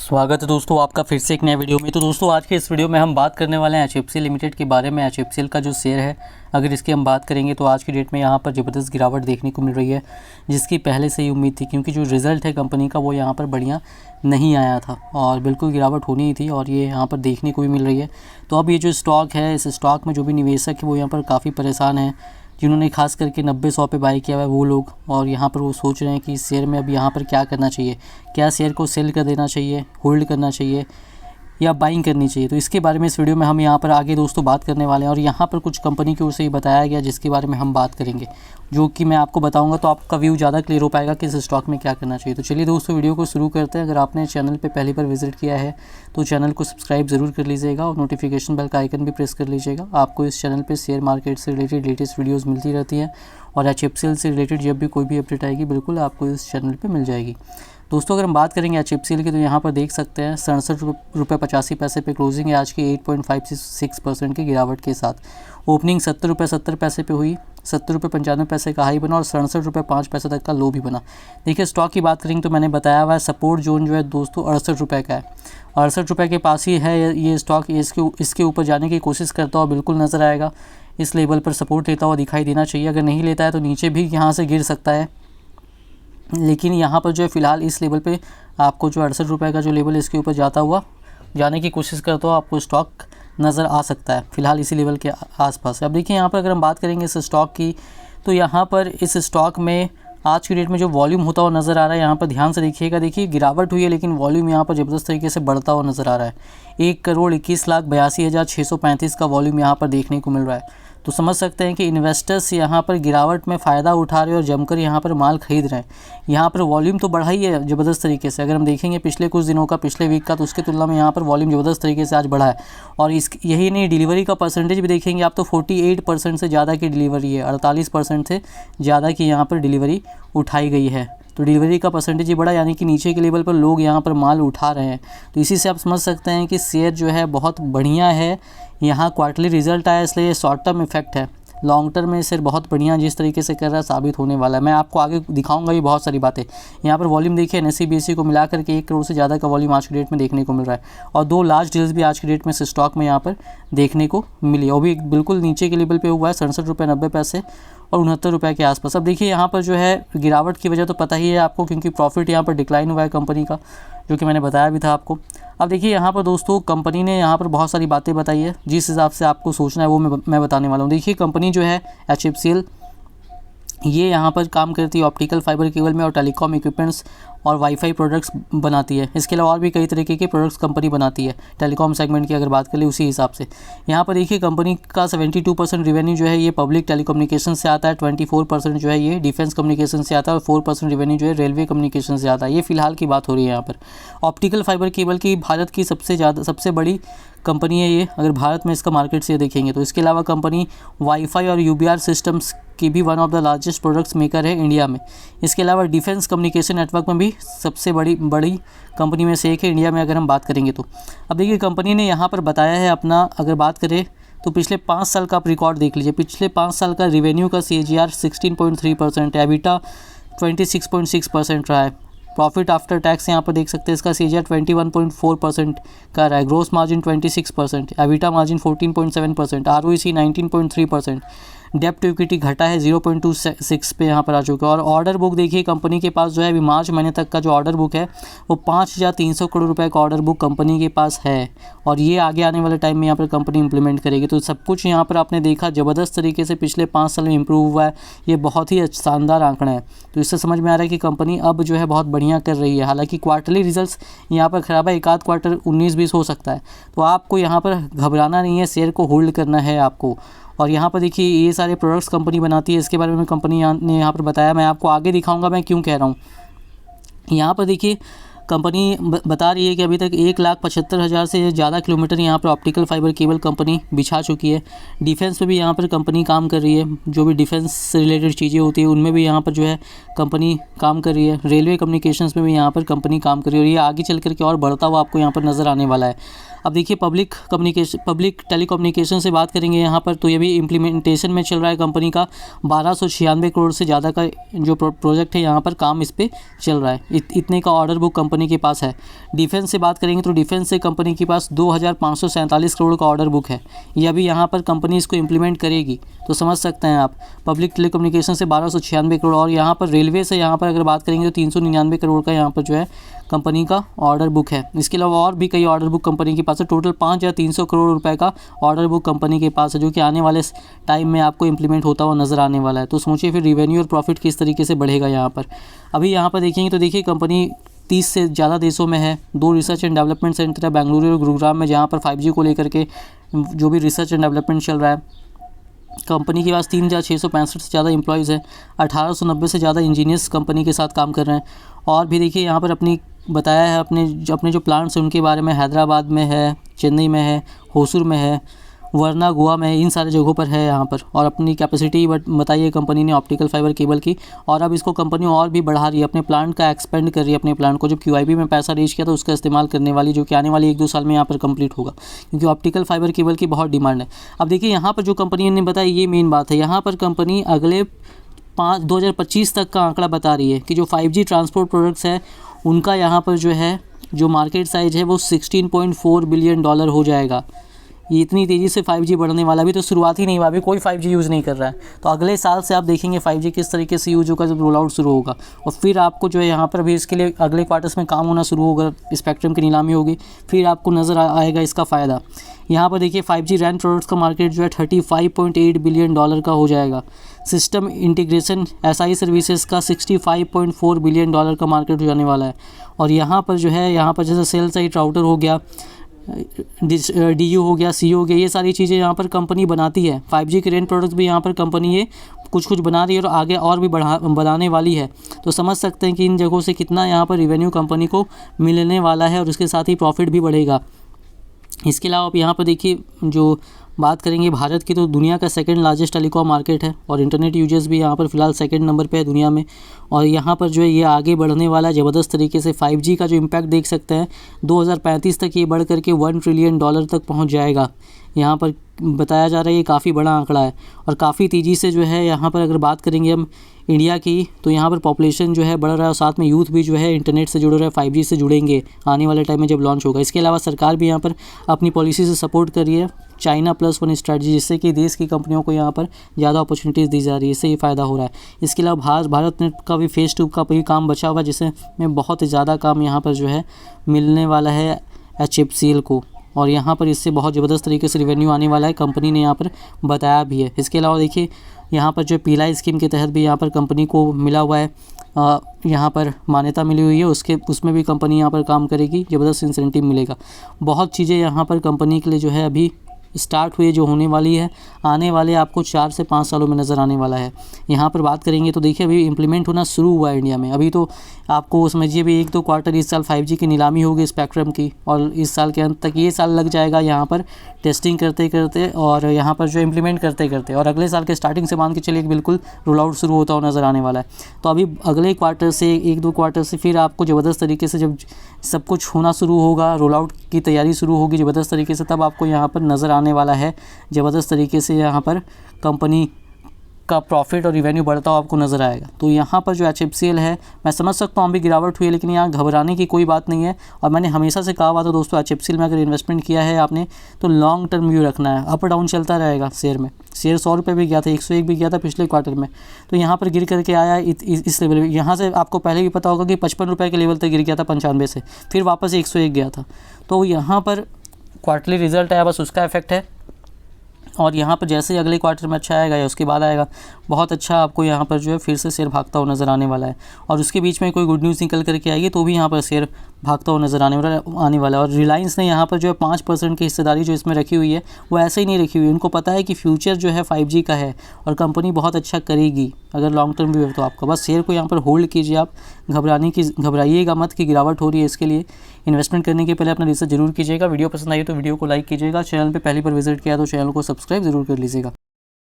स्वागत है दोस्तों आपका फिर से एक नए वीडियो में। तो दोस्तों आज के इस वीडियो में हम बात करने वाले हैं HFCL लिमिटेड के बारे में। HFCL का जो शेयर है, अगर इसकी हम बात करेंगे तो आज की डेट में यहाँ पर ज़बरदस्त गिरावट देखने को मिल रही है, जिसकी पहले से ही उम्मीद थी, क्योंकि जो रिज़ल्ट है कंपनी का वो यहाँ पर बढ़िया नहीं आया था और बिल्कुल गिरावट होनी ही थी और ये यहाँ पर देखने को भी मिल रही है। तो अब ये जो स्टॉक है, इस स्टॉक में जो भी निवेशक है वो यहाँ पर काफ़ी परेशान है, जिन्होंने खास करके 90-100 पे बाई किया हुआ है वो लोग, और यहाँ पर वो सोच रहे हैं कि इस शेयर में अब यहाँ पर क्या करना चाहिए, क्या शेयर को सेल कर देना चाहिए, होल्ड करना चाहिए या बाइंग करनी चाहिए। तो इसके बारे में इस वीडियो में हम यहाँ पर आगे दोस्तों बात करने वाले हैं और यहाँ पर कुछ कंपनी की ओर से ही बताया गया जिसके बारे में हम बात करेंगे, जो कि मैं आपको बताऊंगा तो आपका व्यू ज़्यादा क्लियर हो पाएगा कि इस स्टॉक में क्या करना चाहिए। तो चलिए दोस्तों वीडियो को शुरू करते हैं। अगर आपने चैनल पे पहली बार विजिट किया है तो चैनल को सब्सक्राइब ज़रूर कर लीजिएगा और नोटिफिकेशन बेल का आइकन भी प्रेस कर लीजिएगा। आपको इस चैनल पर शेयर मार्केट से रिलेटेड लेटेस्ट वीडियोज़ मिलती रहती हैं और HFCL से रिलेटेड जब भी कोई भी अपडेट आएगी बिल्कुल आपको इस चैनल पर मिल जाएगी। दोस्तों अगर हम बात करेंगे HFCL की तो यहाँ पर देख सकते हैं 67.85 पे क्लोजिंग है आज की 8.56% की गिरावट के साथ। ओपनिंग 70 रुपये 70 पैसे पे हुई, 70 रुपये 95 पैसे का हाई बना और 67 रुपये 5 पैसे तक का लो भी बना। देखिए स्टॉक की बात करेंगे तो मैंने बताया हुआ है सपोर्ट जोन जो है दोस्तों 68 रुपये का है, 68 रुपये के पास ही है ये स्टॉक। इसके ऊपर जाने की कोशिश करता हुआ बिल्कुल नज़र आएगा, इस लेवल पर सपोर्ट लेता हुआ दिखाई देना चाहिए। अगर नहीं लेता है तो नीचे भी यहाँ से गिर सकता है, लेकिन यहाँ पर जो है फ़िलहाल इस लेवल पे आपको जो 68 रुपये का जो लेवल है इसके ऊपर जाने की कोशिश करते हो आपको स्टॉक नज़र आ सकता है फ़िलहाल इसी लेवल के आसपास। अब देखिए यहाँ पर अगर हम बात करेंगे इस स्टॉक की तो यहाँ पर इस स्टॉक में आज की डेट में जो वॉल्यूम होता हुआ नज़र आ रहा है, यहाँ पर ध्यान से देखिएगा। देखिए गिरावट हुई है लेकिन वॉल्यूम यहाँ पर ज़बरदस्त तरीके से बढ़ता हुआ नज़र आ रहा है। 1,21,82,635 का वॉल्यूम यहाँ पर देखने को मिल रहा है। तो समझ सकते हैं कि इन्वेस्टर्स यहाँ पर गिरावट में फ़ायदा उठा रहे हैं और जमकर यहाँ पर माल खरीद रहे हैं। यहाँ पर वॉल्यूम तो बढ़ा ही है ज़बरदस्त तरीके से। अगर हम देखेंगे पिछले कुछ दिनों का, पिछले वीक का, तो उसके तुलना में यहाँ पर वॉल्यूम ज़बरदस्त तरीके से आज बढ़ा है। और यही नहीं, डिलीवरी का परसेंटेज भी देखेंगे आप तो 48% से ज़्यादा की डिलीवरी है, 48% से ज़्यादा की यहाँ पर डिलीवरी उठाई गई है। तो डिलीवरी का परसेंटेज ही बढ़ा, यानी कि नीचे के लेवल पर लोग यहाँ पर माल उठा रहे हैं। तो इसी से आप समझ सकते हैं कि शेयर जो है बहुत बढ़िया है। यहाँ क्वार्टरली रिजल्ट आया इसलिए ये शॉर्ट टर्म इफेक्ट है, लॉन्ग टर्म में शेयर बहुत बढ़िया जिस तरीके से कर रहा है साबित होने वाला है। मैं आपको आगे दिखाऊंगा भी बहुत सारी बातें। यहाँ पर वॉल्यूम देखिए, NSE BSE को मिलाकर के 1 करोड़ से ज़्यादा का वॉल्यूम आज की डेट में देखने को मिल रहा है और 2 लार्ज डील्स भी आज की डेट में इस स्टॉक में यहाँ पर देखने को मिली, और भी बिल्कुल नीचे के लेवल पे हुआ है 67 रुपये 90 पैसे और 69 रुपये के आसपास। अब देखिए यहाँ पर जो है गिरावट की वजह तो पता ही है आपको, क्योंकि प्रॉफिट यहाँ पर डिक्लाइन हुआ है कंपनी का, जो कि मैंने बताया भी था आपको। अब देखिए यहाँ पर दोस्तों कंपनी ने यहाँ पर बहुत सारी बातें बताई है, जिस हिसाब से आपको सोचना है वो मैं बताने वाला हूँ। देखिए कंपनी जो है HFCL ये यहाँ पर काम करती है ऑप्टिकल फाइबर केबल में और टेलीकॉम इक्विपमेंट्स और वाईफाई प्रोडक्ट्स बनाती है। इसके अलावा और भी कई तरीके के प्रोडक्ट्स कंपनी बनाती है टेलीकॉम सेगमेंट की अगर बात करें उसी हिसाब से। यहाँ पर देखिए कंपनी का 72% रेवेन्यू जो है ये पब्लिक टेलीकम्युनिकेशन से आता है, 24% जो है ये डिफेंस कम्युनिकेशन से आता है और 4% रेवेन्यू जो है रेलवे कम्युनिकेशन से आता है। ये फिलहाल की बात हो रही है यहाँ पर। ऑप्टिकल फाइबर केबल की भारत की सबसे बड़ी कंपनी है ये, अगर भारत में इसका मार्केट से देखेंगे तो। इसके अलावा कंपनी वाईफाई और UBR सिस्टम्स की भी one of the largest products maker है इंडिया में। इसके अलावा डिफेंस कम्युनिकेशन नेटवर्क में भी सबसे बड़ी कंपनी में से एक है इंडिया में अगर हम बात करेंगे तो। अब देखिए कंपनी ने यहाँ पर बताया है अपना, अगर बात करें तो पिछले 5 साल का आप रिकॉर्ड देख लीजिए। पिछले 5 साल का रेवेन्यू का CAGR 16.3% है, एबिटा 26.6% रहा है। प्रॉफिट आफ्टर टैक्स यहाँ पर देख सकते हैं इसका CAGR 21.4% का रहा है, gross margin 26%, EBITDA margin 14.7%, ROIC 19.3%, डेप्ट टू इक्विटी घटा है 0.26 पे यहाँ पर आ चुका है। और ऑर्डर बुक देखिए कंपनी के पास जो है अभी मार्च महीने तक का जो ऑर्डर बुक है वो 5,300 करोड़ रुपए का ऑर्डर बुक कंपनी के पास है और ये आगे आने वाले टाइम में यहाँ पर कंपनी इंप्लीमेंट करेगी। तो सब कुछ यहाँ पर आपने देखा ज़बरदस्त तरीके से पिछले 5 साल में इम्प्रूव हुआ है। ये बहुत ही शानदार आंकड़ा है। तो इससे समझ में आ रहा है कि कंपनी अब जो है बहुत बढ़िया कर रही है। हालाँकि क्वार्टरली रिजल्ट्स यहाँ पर ख़राब है, एक आध क्वार्टर 19-20 हो सकता है, तो आपको यहाँ पर घबराना नहीं है, शेयर को होल्ड करना है आपको। और यहाँ पर देखिए ये सारे प्रोडक्ट्स कंपनी बनाती है, इसके बारे में कंपनी ने यहाँ पर बताया, मैं आपको आगे दिखाऊंगा मैं क्यों कह रहा हूँ। यहाँ पर देखिए कंपनी बता रही है कि अभी तक 1,75,000 से ज़्यादा किलोमीटर यहाँ पर ऑप्टिकल फाइबर केबल कंपनी बिछा चुकी है। डिफेंस पे भी यहाँ पर कंपनी काम कर रही है, जो भी डिफेंस से रिलेटेड चीज़ें होती है उनमें भी यहाँ पर जो है कंपनी काम कर रही है। रेलवे कम्युनिकेशंस में भी यहाँ पर कंपनी काम कर रही है और ये आगे चल करके और बढ़ता हुआ आपको यहाँ पर नज़र आने वाला है। अब देखिए पब्लिक टेलीकम्युनिकेशन से बात करेंगे यहाँ पर, तो ये भी इम्प्लीमेंटेशन में चल रहा है कंपनी का। 1296 करोड़ से ज़्यादा का जो प्रोजेक्ट है यहाँ पर काम इस पर चल रहा है। इतने का ऑर्डर बुक कंपनी कंपनी के पास है। डिफेंस से बात करेंगे तो डिफेंस से कंपनी के पास 2547 करोड़ का ऑर्डर बुक है। ये अभी यहाँ पर कंपनी इसको इम्प्लीमेंट करेगी, तो समझ सकते हैं आप। पब्लिक टेलीकम्युनिकेशन से 1296 करोड़, और यहाँ पर रेलवे से यहाँ पर अगर बात करेंगे तो 399 करोड़ का यहाँ पर जो है कंपनी का ऑर्डर बुक है। इसके अलावा और भी कई ऑर्डर बुक कंपनी के पास है। टोटल 5300 करोड़ रुपए का ऑर्डर बुक कंपनी के पास है, जो कि आने वाले टाइम में आपको इम्प्लीमेंट होता हुआ नज़र आने वाला है। तो सोचिए फिर रेवेन्यू और प्रॉफिट किस तरीके से बढ़ेगा यहाँ पर। अभी यहाँ पर देखेंगे तो देखिए कंपनी 30 से ज़्यादा देशों में है। 2 रिसर्च एंड डेवलपमेंट सेंटर है बेंगलुरु और गुरुग्राम में, जहाँ पर 5G को लेकर के जो भी रिसर्च एंड डेवलपमेंट चल रहा है। कंपनी के पास 3665 से ज़्यादा एम्प्लॉयज़ है। 1890 से ज़्यादा इंजीनियर्स कंपनी के साथ काम कर रहे हैं। और भी देखिए यहाँ पर अपनी बताया है अपने जो प्लांट्स हैं उनके बारे में। हैदराबाद में है, चेन्नई में है, होसूर में है, वरना गोवा में है, इन सारे जगहों पर है यहाँ पर। और अपनी कैपेसिटी बताई है कंपनी ने ऑप्टिकल फाइबर केबल की, और अब इसको कंपनी और भी बढ़ा रही है, अपने प्लांट का एक्सपेंड कर रही है। अपने प्लांट को जब QIP में पैसा रेज किया तो उसका इस्तेमाल करने वाली, जो कि आने वाली 1-2 साल में यहाँ पर कंप्लीट होगा, क्योंकि ऑप्टिकल फाइबर केबल की बहुत डिमांड है। अब देखिए यहाँ पर जो कंपनी ने बताया ये मेन बात है। यहाँ पर कंपनी अगले 2025 तक का आंकड़ा बता रही है कि जो 5G ट्रांसपोर्ट प्रोडक्ट्स है उनका यहाँ पर जो है जो मार्केट साइज़ है वो $16.4 बिलियन हो जाएगा। ये इतनी तेज़ी से 5G बढ़ने वाला, अभी तो शुरुआत ही नहीं हुआ, अभी कोई 5G यूज़ नहीं कर रहा है। तो अगले साल से आप देखेंगे 5G किस तरीके से यूज़ होगा जब रोल आउट शुरू होगा। और फिर आपको जो है यहाँ पर भी इसके लिए अगले क्वार्टर्स में काम होना शुरू होगा, स्पेक्ट्रम की नीलामी होगी, फिर आपको नज़र आएगा इसका फ़ायदा। यहाँ पर देखिए 5G रैन प्रोडक्ट्स का मार्केट जो है $35.8 बिलियन का हो जाएगा। सिस्टम इंटीग्रेशन SI सर्विसेज का $65.4 बिलियन का मार्केट हो जाने वाला है। और यहाँ पर जो है यहाँ पर जैसे सेल साइट राउटर हो गया, DU हो गया, C हो गया, ये सारी चीज़ें यहाँ पर कंपनी बनाती है। 5G के रेन प्रोडक्ट्स भी यहाँ पर कंपनी ये कुछ बना रही है और आगे और भी बढ़ाने वाली है। तो समझ सकते हैं कि इन जगहों से कितना यहाँ पर रेवेन्यू कंपनी को मिलने वाला है, और उसके साथ ही प्रॉफिट भी बढ़ेगा। इसके अलावा आप यहाँ पर देखिए जो बात करेंगे भारत की, तो दुनिया का सेकंड लार्जेस्ट टेलीकॉम मार्केट है, और इंटरनेट यूजर्स भी यहाँ पर फ़िलहाल सेकंड नंबर पे है दुनिया में। और यहाँ पर जो है ये आगे बढ़ने वाला है ज़बरदस्त तरीके से। 5G का जो इम्पैक्ट देख सकते हैं 2035 तक ये बढ़ करके $1 ट्रिलियन तक पहुँच जाएगा। यहाँ पर बताया जा रहा है ये काफ़ी बड़ा आंकड़ा है, और काफ़ी तेज़ी से जो है यहाँ पर अगर बात करेंगे हम इंडिया की, तो यहाँ पर पॉपुलेशन जो है बढ़ रहा है, और साथ में यूथ भी जो है इंटरनेट से जुड़ रहा है, 5G से जुड़ेंगे आने वाले टाइम में जब लॉन्च होगा। इसके अलावा सरकार भी यहाँ पर अपनी पॉलिसी से सपोर्ट कर रही है चाइना +1 स्ट्रैटेजी, जिससे कि देश की कंपनियों को यहाँ पर ज़्यादा अपॉर्चुनिटीज़ दी जा रही है, इससे ये फ़ायदा हो रहा है। इसके अलावा भारत नेट का भी फेज़ 2 का भी काम बचा हुआ है, जिसमें बहुत ज़्यादा काम यहाँ पर जो है मिलने वाला है HFCL को, और यहाँ पर इससे बहुत ज़बरदस्त तरीके से रेवेन्यू आने वाला है, कंपनी ने यहाँ पर बताया भी है। इसके अलावा देखिए यहाँ पर जो पीला स्कीम के तहत भी यहाँ पर कंपनी को मिला हुआ है, यहाँ पर मान्यता मिली हुई है, उसमें भी कंपनी यहाँ पर काम करेगी, ज़बरदस्त इंसेंटिव मिलेगा। बहुत चीज़ें यहाँ पर कंपनी के लिए जो है अभी स्टार्ट हुई, जो होने वाली है आने वाले आपको 4 से 5 सालों में नज़र आने वाला है। यहाँ पर बात करेंगे तो देखिए अभी इम्प्लीमेंट होना शुरू हुआ है इंडिया में। अभी तो आपको समझिए भी 1-2 क्वार्टर इस साल 5G की नीलामी होगी स्पेक्ट्रम की, और इस साल के अंत तक ये साल लग जाएगा यहाँ पर टेस्टिंग करते करते, और यहाँ पर जो इम्प्लीमेंट करते करते, और अगले साल के स्टार्टिंग से मान के चलिए बिल्कुल रोल आउट शुरू होता हुआ नज़र आने वाला है। तो अभी अगले क्वार्टर से 1-2 क्वार्टर से फिर आपको ज़बरदस्त तरीके से जब सब कुछ होना शुरू होगा, रोल आउट की तैयारी शुरू होगी ज़बरदस्त तरीके से, तब आपको यहाँ पर नज़र आने वाला है ज़बरदस्त तरीके से यहाँ पर कंपनी का प्रॉफिट और रिवेन्यू बढ़ता हुआ आपको नज़र आएगा। तो यहाँ पर जो HFCL है, मैं समझ सकता हूँ अभी गिरावट हुई है, लेकिन यहाँ घबराने की कोई बात नहीं है। और मैंने हमेशा से कहा हुआ था दोस्तों, HFCL में अगर इन्वेस्टमेंट किया है आपने तो लॉन्ग टर्म व्यू रखना है। अप डाउन चलता रहेगा शेयर में। शेयर 100 रुपये भी गया था, 101 भी गया था पिछले क्वार्टर में, तो यहाँ पर गिर करके आया इस लेवल में। यहाँ से आपको पहले भी पता होगा कि 55 रुपये के लेवल तक गिर गया था 95 से, फिर वापस 101 गया था। तो यहाँ पर क्वार्टरली रिजल्ट आया, बस उसका इफेक्ट है। और यहाँ पर जैसे ही अगले क्वार्टर में अच्छा आएगा या उसके बाद आएगा, बहुत अच्छा आपको यहाँ पर जो है फिर से शेयर भागता हुआ नज़र आने वाला है। और उसके बीच में कोई गुड न्यूज़ निकल करके आएगी तो भी यहाँ पर शेयर भागता हुआ नज़र आने वाला है। और रिलायंस ने यहाँ पर जो है 5% की हिस्सेदारी जो इसमें रखी हुई है वो ऐसे ही नहीं रखी हुई है। उनको पता है कि फ्यूचर जो है 5G का है और कंपनी बहुत अच्छा करेगी अगर लॉन्ग टर्म व्यू है तो आपका। बस शेयर को यहाँ पर होल्ड कीजिए, आप घबराइएगा मत कि गिरावट हो रही है। इसके लिए इन्वेस्टमेंट करने के पहले अपना रिसर्च जरूर कीजिएगा। वीडियो पसंद आई तो वीडियो को लाइक कीजिएगा। चैनल पर पहली बार विजिट किया तो चैनल को सब्सक्राइब जरूर कर लीजिएगा।